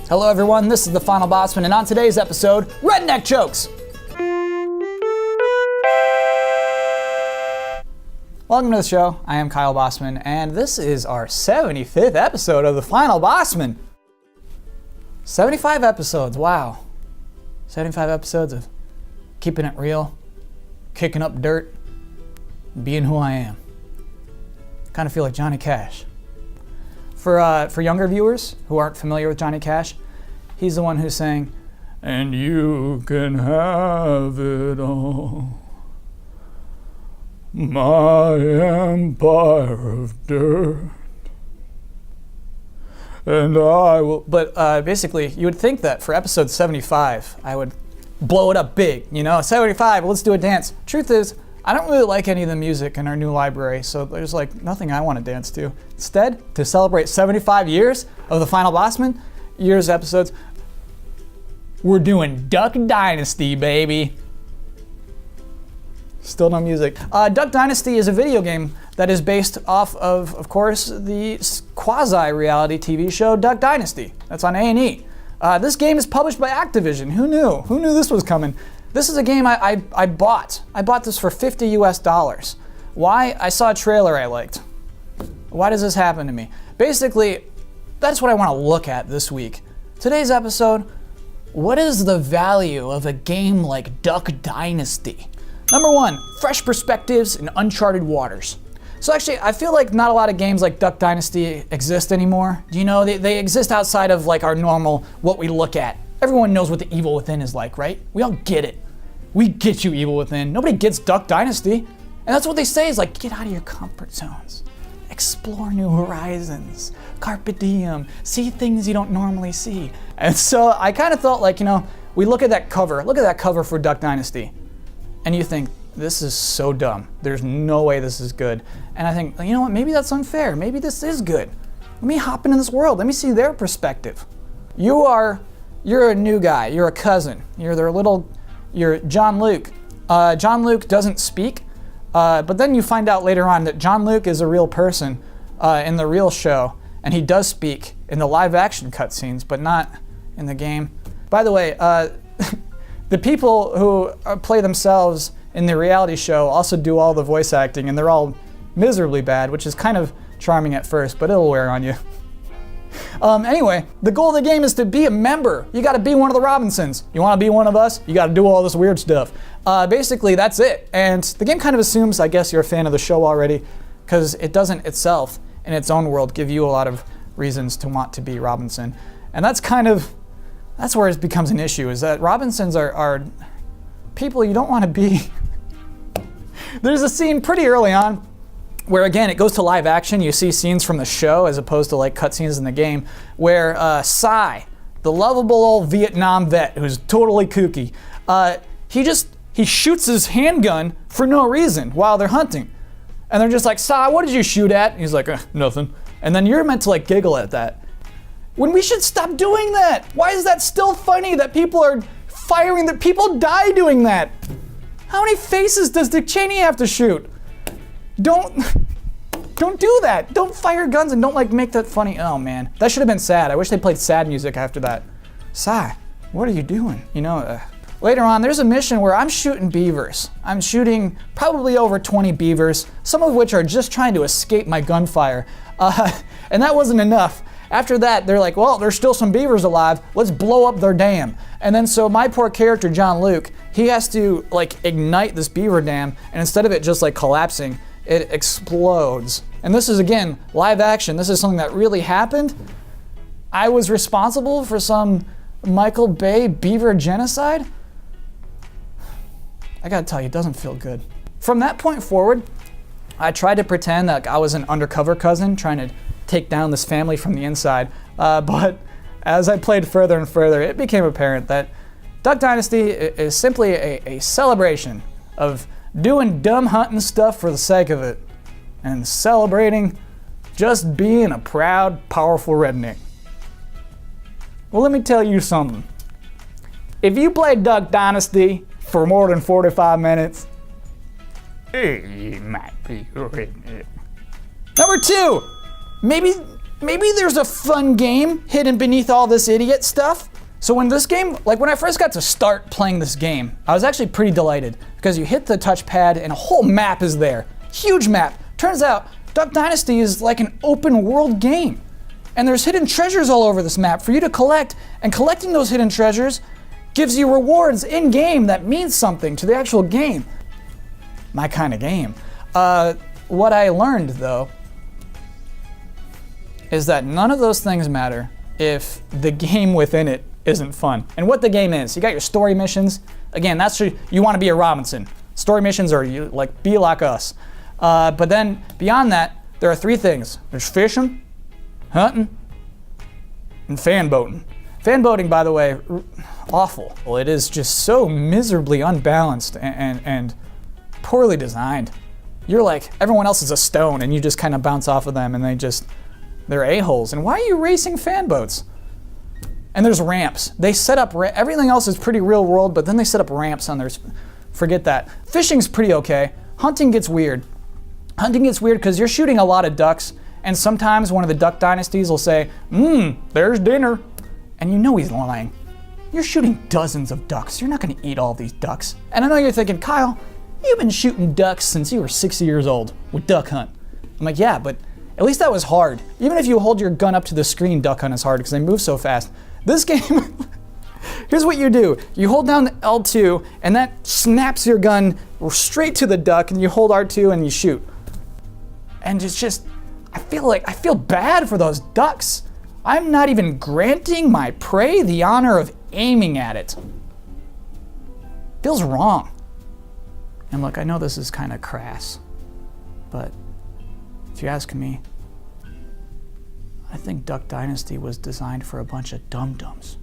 Hello everyone, this is the Final Bosman, and on today's episode, redneck jokes! Welcome to the show, I am Kyle Bosman, and this is our 75th episode of the Final Bosman. 75 episodes, wow. 75 episodes of keeping it real, kicking up dirt, being who I am. Kind of feel like Johnny Cash. For younger viewers who aren't familiar with Johnny Cash, he's the one who sang, "And you can have it all, my empire of dirt, and I will..." But basically, you would think that for episode 75, I would blow it up big. 75, let's do a dance. Truth is, I don't really like any of the music in our new library, so there's like nothing I want to dance to. Instead, to celebrate 75 years of the Final Bosman, years episodes, we're doing Duck Dynasty, baby. Still no music. Duck Dynasty is a video game that is based off of course, the quasi-reality TV show Duck Dynasty. That's on A&E. This game is published by Activision. Who knew? Who knew this was coming? This is a game I bought. I bought this for $50 US. Why? I saw a trailer I liked. Why does this happen to me? Basically, that's what I want to look at this week. Today's episode, what is the value of a game like Duck Dynasty? Number one, fresh perspectives in uncharted waters. So actually, I feel like not a lot of games like Duck Dynasty exist anymore. They exist outside of like our normal, what we look at. Everyone knows what the evil within is like, right? We all get it. We get you, evil within. Nobody gets Duck Dynasty. And that's what they say is like, get out of your comfort zones. Explore new horizons. Carpe diem. See things you don't normally see. And so I kind of thought like, we look at that cover for Duck Dynasty. And you think, this is so dumb. There's no way this is good. And I think, you know what, maybe that's unfair. Maybe this is good. Let me hop into this world. Let me see their perspective. You're a new guy. You're a cousin. You're John Luke. John Luke doesn't speak, but then you find out later on that John Luke is a real person in the real show, and he does speak in the live action cutscenes, but not in the game. By the way, the people who play themselves in the reality show also do all the voice acting, and they're all miserably bad, which is kind of charming at first, but it'll wear on you. Anyway, the goal of the game is to be a member. You gotta be one of the Robinsons. You wanna be one of us? You gotta do all this weird stuff. Basically, that's it. And the game kind of assumes, I guess, you're a fan of the show already, because it doesn't itself, in its own world, give you a lot of reasons to want to be Robinson. And that's where it becomes an issue, is that Robinsons are people you don't want to be. There's a scene pretty early on where, again, it goes to live action. You see scenes from the show as opposed to like cutscenes in the game, where Cy, the lovable old Vietnam vet who's totally kooky, he shoots his handgun for no reason while they're hunting. And they're just like, "Cy, what did you shoot at?" And he's like, "Nothing." And then you're meant to like giggle at that. When we should stop doing that. Why is that still funny that people are firing, that people die doing that? How many faces does Dick Cheney have to shoot? Don't do that. Don't fire guns and don't like make that funny. Oh man, that should have been sad. I wish they played sad music after that. Cy, what are you doing? Later on, there's a mission where I'm shooting beavers. I'm shooting probably over 20 beavers, some of which are just trying to escape my gunfire. And that wasn't enough. After that, they're like, well, there's still some beavers alive. Let's blow up their dam. And then so my poor character, John Luke, he has to like ignite this beaver dam, and instead of it just like collapsing, it explodes. And this is, again, live action. This is something that really happened. I was responsible for some Michael Bay beaver genocide. I gotta tell you, it doesn't feel good. From that point forward, I tried to pretend that I was an undercover cousin trying to take down this family from the inside. But as I played further and further, it became apparent that Duck Dynasty is simply a celebration of doing dumb hunting stuff for the sake of it, and celebrating just being a proud, powerful redneck. Well, let me tell you something. If you play Duck Dynasty for more than 45 minutes, you might be a redneck. Number two, maybe maybe there's a fun game hidden beneath all this idiot stuff. So when this game, like when I first got to start playing this game, I was actually pretty delighted because you hit the touchpad and a whole map is there. Huge map. Turns out Duck Dynasty is like an open world game. And there's hidden treasures all over this map for you to collect, and collecting those hidden treasures gives you rewards in game that means something to the actual game. My kind of game. What I learned though is that none of those things matter if the game within it isn't fun. And what the game is, you got your story missions. Again, that's you want to be a Robinson. Story missions are you like be like us. But then beyond that, there are 3 things. There's fishing, hunting, and fan boating. Fan boating, by the way, awful. Well, it is just so miserably unbalanced and poorly designed. You're like, everyone else is a stone and you just kind of bounce off of them and they're a-holes. And why are you racing fan boats? And there's ramps. They set up, everything else is pretty real world, but then they set up ramps on theirs. Forget that. Fishing's pretty okay. Hunting gets weird. Hunting gets weird because you're shooting a lot of ducks, and sometimes one of the Duck Dynasties will say, there's dinner. And you know he's lying. You're shooting dozens of ducks. You're not gonna eat all these ducks. And I know you're thinking, Kyle, you've been shooting ducks since you were 6 years old with Duck Hunt. I'm like, yeah, but at least that was hard. Even if you hold your gun up to the screen, Duck Hunt is hard because they move so fast. This game, here's what you do. You hold down L2 and that snaps your gun straight to the duck, and you hold R2 and you shoot. And it's just, I feel bad for those ducks. I'm not even granting my prey the honor of aiming at it. Feels wrong. And look, I know this is kind of crass, but if you ask me, I think Duck Dynasty was designed for a bunch of dum-dums.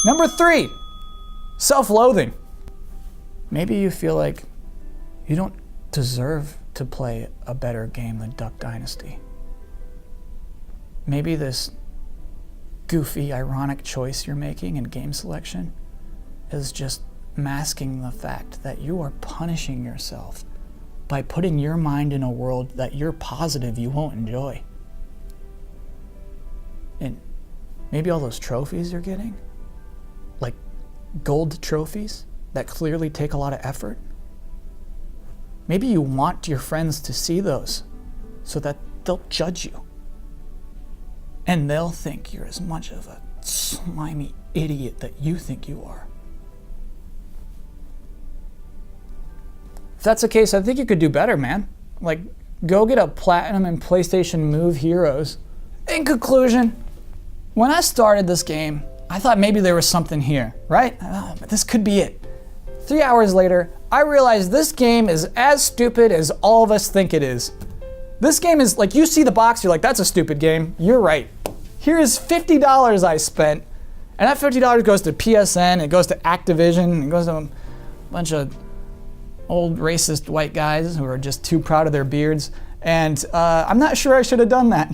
Number 3, self-loathing. Maybe you feel like you don't deserve to play a better game than Duck Dynasty. Maybe this goofy, ironic choice you're making in game selection is just masking the fact that you are punishing yourself by putting your mind in a world that you're positive you won't enjoy. And maybe all those trophies you're getting, like gold trophies that clearly take a lot of effort, maybe you want your friends to see those so that they'll judge you. And they'll think you're as much of a slimy idiot that you think you are. If that's the case, I think you could do better, man. Like, go get a platinum in PlayStation Move Heroes. In conclusion, when I started this game, I thought maybe there was something here, right? Oh, but this could be it. 3 hours later, I realized this game is as stupid as all of us think it is. This game is like, you see the box, you're like, that's a stupid game. You're right. Here is $50 I spent, and that $50 goes to PSN, it goes to Activision, it goes to a bunch of old racist white guys who are just too proud of their beards, and I'm not sure I should have done that.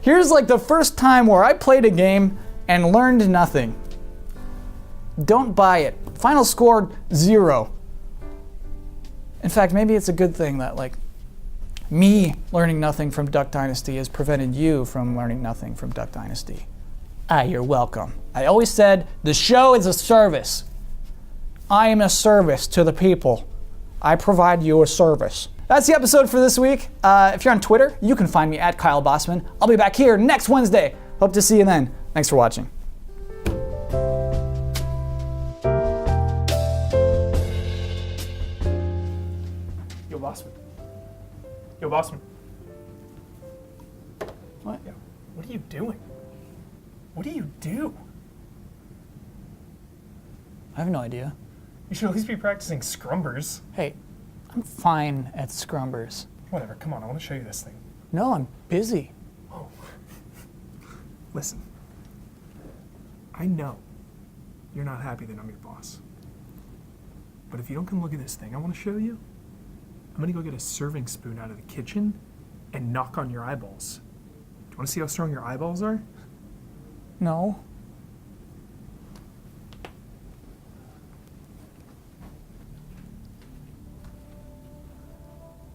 Here's like the first time where I played a game and learned nothing. Don't buy it. Final score, 0. In fact, maybe it's a good thing that like me learning nothing from Duck Dynasty has prevented you from learning nothing from Duck Dynasty. You're welcome. I always said the show is a service. I am a service to the people. I provide you a service. That's the episode for this week. If you're on Twitter, you can find me at Kyle Bosman. I'll be back here next Wednesday. Hope to see you then. Thanks for watching. Yo, Bosman. Yo, Bosman. What? Yo, what are you doing? What do you do? I have no idea. You should at least be practicing scrumbers. Hey, I'm fine at scrumbers. Whatever, come on, I want to show you this thing. No, I'm busy. Oh. Listen. I know you're not happy that I'm your boss. But if you don't come look at this thing I want to show you, I'm going to go get a serving spoon out of the kitchen and knock on your eyeballs. Do you want to see how strong your eyeballs are? No.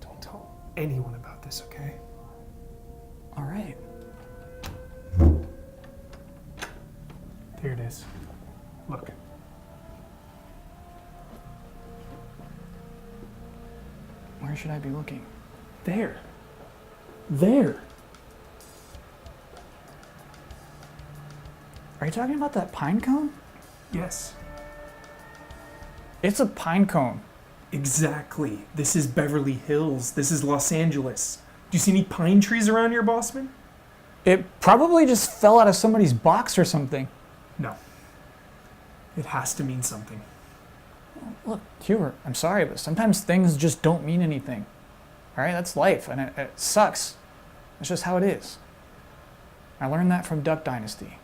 Don't tell anyone about this, okay? All right. Here it is. Look. Where should I be looking? There. There. Are you talking about that pine cone? Yes. It's a pine cone. Exactly. This is Beverly Hills. This is Los Angeles. Do you see any pine trees around here, Bosman? It probably just fell out of somebody's box or something. No. It has to mean something. Look, Hubert, I'm sorry, but sometimes things just don't mean anything. All right, that's life, and it sucks. It's just how it is. I learned that from Duck Dynasty.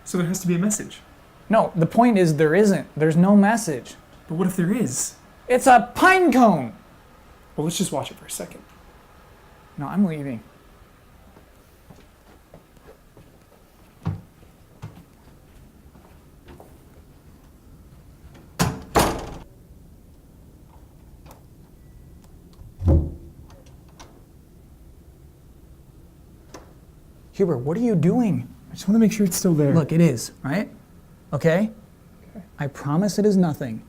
So there has to be a message. No, the point is there isn't. There's no message. But what if there is? It's a pine cone! Well, let's just watch it for a second. No, I'm leaving. Hubert, what are you doing? I just want to make sure it's still there. Look, it is, right? Okay? I promise it is nothing.